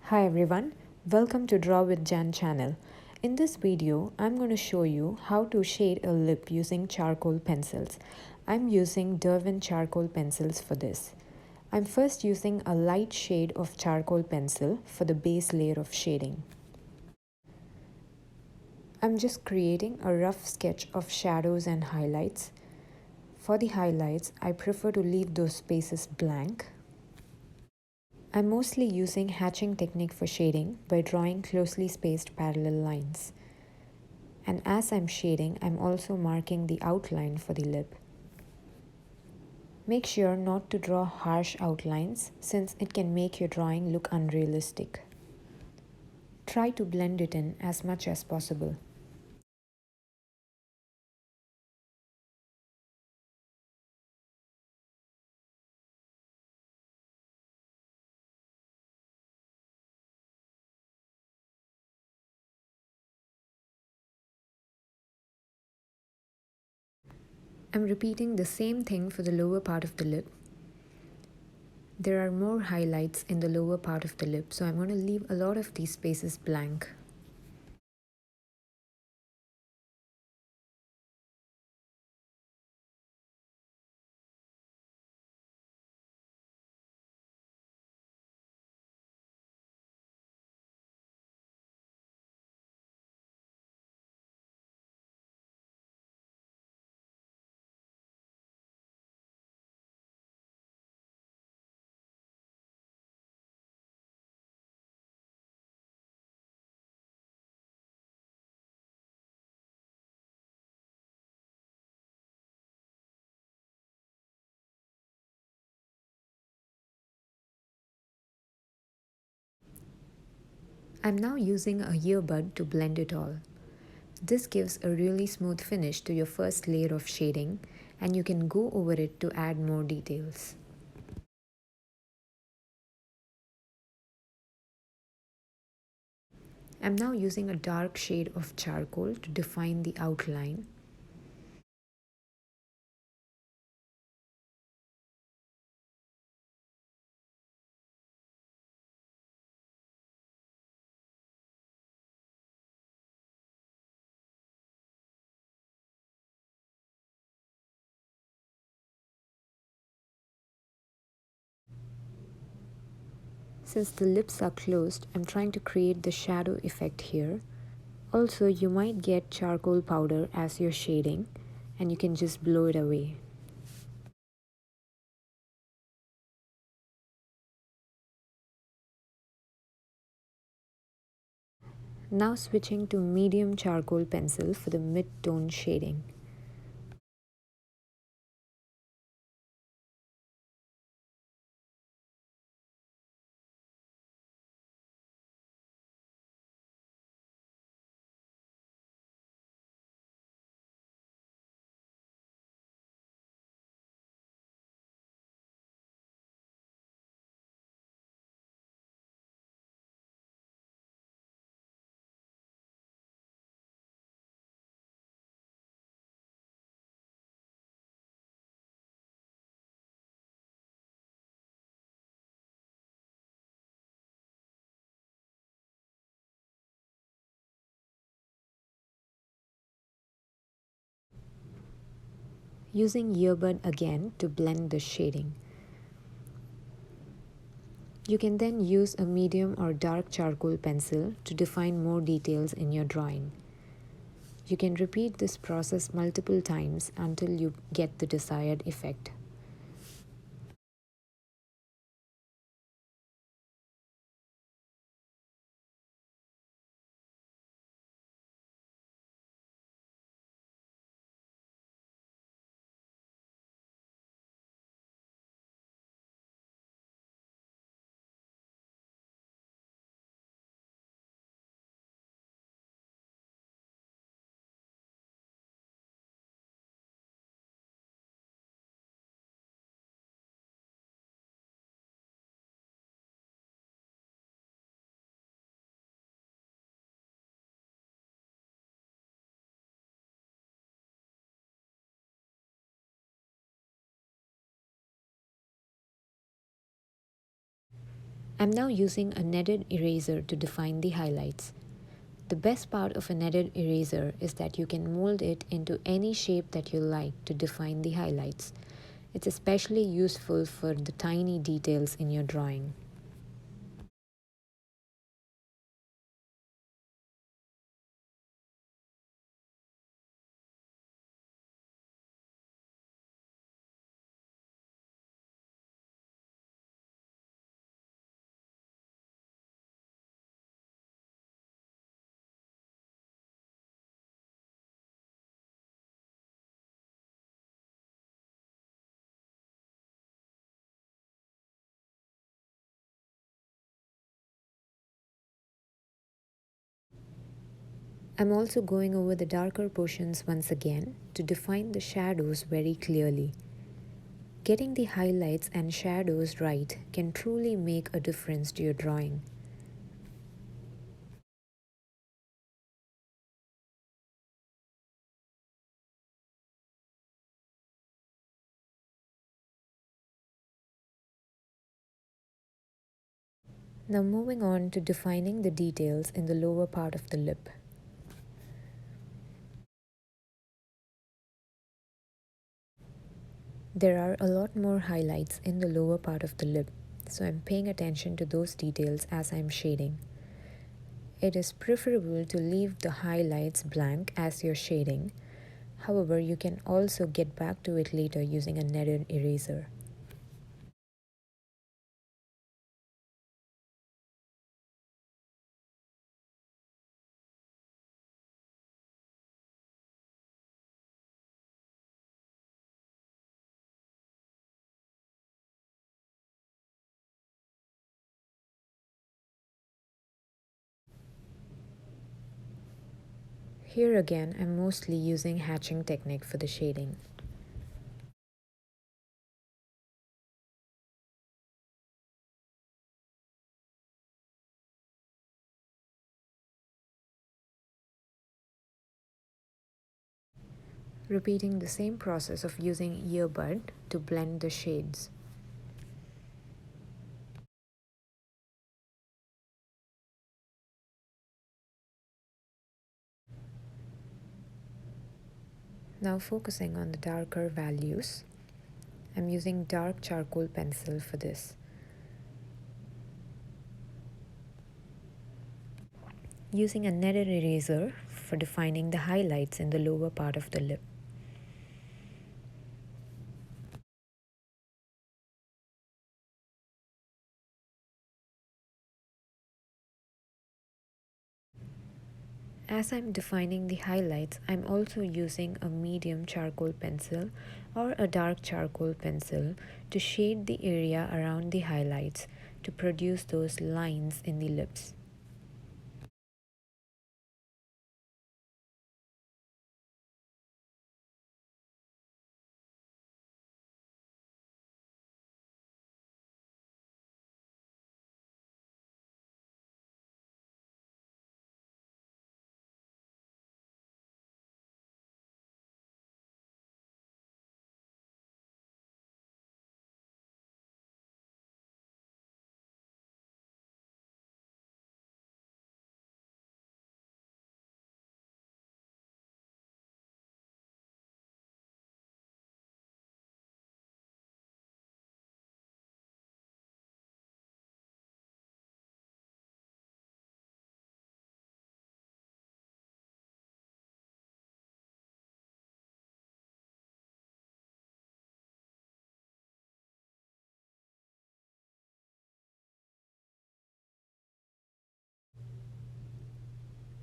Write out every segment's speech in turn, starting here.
Hi everyone, welcome to Draw with Jan channel. In this video, I'm going to show you how to shade a lip using charcoal pencils. I'm using Derwent charcoal pencils for this. I'm first using a light shade of charcoal pencil for the base layer of shading. I'm just creating a rough sketch of shadows and highlights. For the highlights, I prefer to leave those spaces blank. I'm mostly using hatching technique for shading by drawing closely spaced parallel lines. And as I'm shading, I'm also marking the outline for the lip. Make sure not to draw harsh outlines since it can make your drawing look unrealistic. Try to blend it in as much as possible. I'm repeating the same thing for the lower part of the lip. There are more highlights in the lower part of the lip, so I'm going to leave a lot of these spaces blank. I'm now using a earbud to blend it all. This gives a really smooth finish to your first layer of shading, and you can go over it to add more details. I'm now using a dark shade of charcoal to define the outline. Since the lips are closed, I'm trying to create the shadow effect here. Also, you might get charcoal powder as you're shading, and you can just blow it away. Now switching to medium charcoal pencil for the mid-tone shading. Using Earbud again to blend the shading. You can then use a medium or dark charcoal pencil to define more details in your drawing. You can repeat this process multiple times until you get the desired effect. I'm now using a kneaded eraser to define the highlights. The best part of a kneaded eraser is that you can mold it into any shape that you like to define the highlights. It's especially useful for the tiny details in your drawing. I'm also going over the darker portions once again to define the shadows very clearly. Getting the highlights and shadows right can truly make a difference to your drawing. Now moving on to defining the details in the lower part of the lip. There are a lot more highlights in the lower part of the lip, so I'm paying attention to those details as I'm shading. It is preferable to leave the highlights blank as you're shading. However, you can also get back to it later using a kneaded eraser. Here again, I'm mostly using hatching technique for the shading. Repeating the same process of using Earbud to blend the shades. Now focusing on the darker values, I'm using dark charcoal pencil for this. Using a kneaded eraser for defining the highlights in the lower part of the lip. As I'm defining the highlights, I'm also using a medium charcoal pencil or a dark charcoal pencil to shade the area around the highlights to produce those lines in the lips.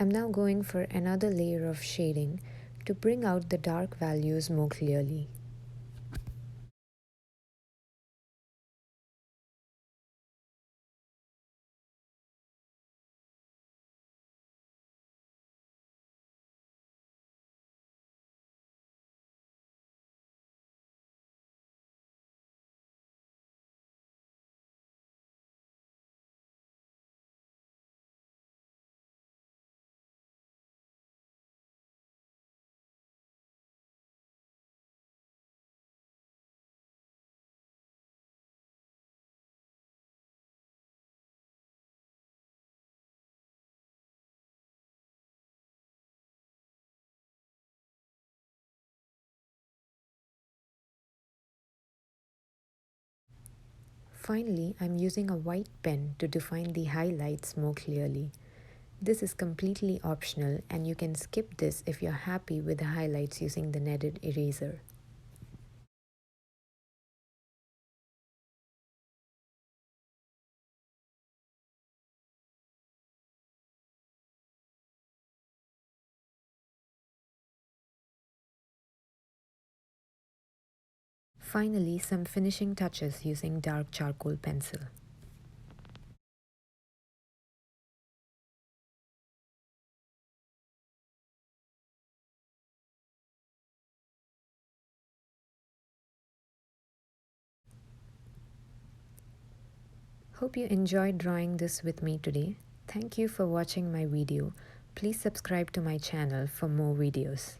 I'm now going for another layer of shading to bring out the dark values more clearly. Finally, I'm using a white pen to define the highlights more clearly. This is completely optional and you can skip this if you're happy with the highlights using the kneaded eraser. Finally, some finishing touches using dark charcoal pencil. Hope you enjoyed drawing this with me today. Thank you for watching my video. Please subscribe to my channel for more videos.